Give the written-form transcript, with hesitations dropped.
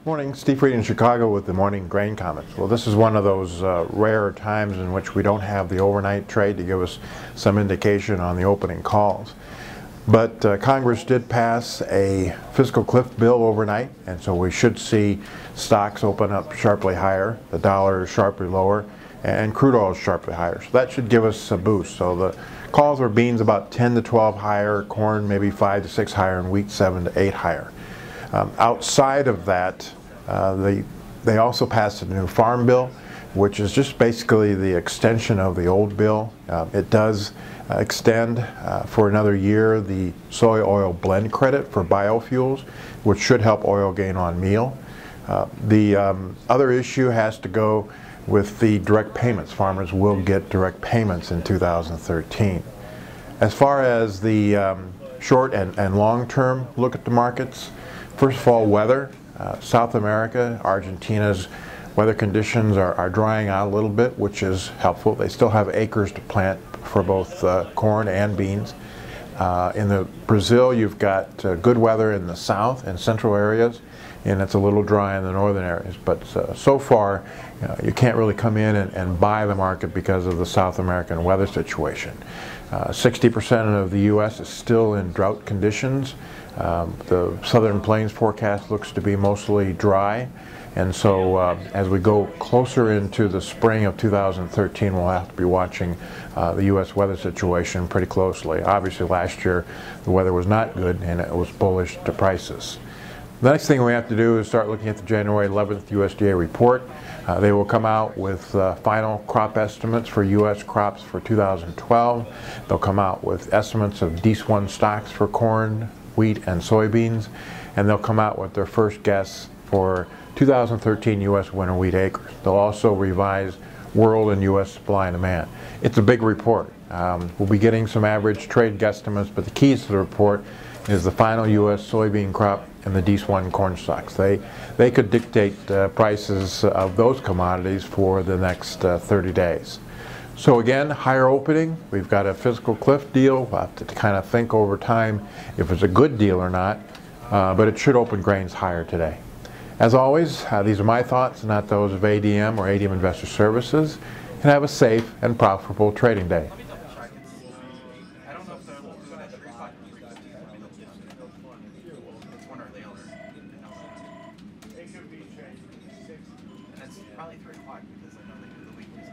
Morning, Steve Reed in Chicago with the morning grain comments. Well, this is one of those rare times in which we don't have the overnight trade to give us some indication on the opening calls. But Congress did pass a fiscal cliff bill overnight, and so we should see stocks open up sharply higher, the dollar sharply lower, and crude oil sharply higher. So that should give us a boost. So the calls are beans about 10 to 12 higher, corn maybe 5 to 6 higher, and wheat 7 to 8 higher. Outside of that, they also passed a new farm bill, which is just basically the extension of the old bill. It does extend for another year the soy oil blend credit for biofuels, which should help oil gain on meal. The other issue has to go with the direct payments. Farmers will get direct payments in 2013. As far as the short and long-term look at the markets, first of all, weather. South America, Argentina's weather conditions are drying out a little bit, which is helpful. They still have acres to plant for both corn and beans. In Brazil, you've got good weather in the south and central areas, and it's a little dry in the northern areas. But so far, you can't really come in and buy the market because of the South American weather situation. 60% of the U.S. is still in drought conditions. The Southern Plains forecast looks to be mostly dry, and so as we go closer into the spring of 2013, we'll have to be watching the U.S. weather situation pretty closely. Obviously last year the weather was not good and it was bullish to prices. The next thing we have to do is start looking at the January 11th USDA report. They will come out with final crop estimates for U.S. crops for 2012. They'll come out with estimates of DS1 stocks for corn, wheat, and soybeans, and they'll come out with their first guess for 2013 U.S. winter wheat acres. They'll also revise world and U.S. supply and demand. It's a big report. We'll be getting some average trade guesstimates, but the keys to the report is the final U.S. soybean crop and the DS1 corn stocks. They could dictate prices of those commodities for the next 30 days. So again, higher opening. We've got a fiscal cliff deal. We'll have to kind of think over time if it's a good deal or not, but it should open grains higher today. As always, these are my thoughts, not those of ADM or ADM Investor Services, and have a safe and profitable trading day. It's probably 3 o'clock because I know they do the weeklies.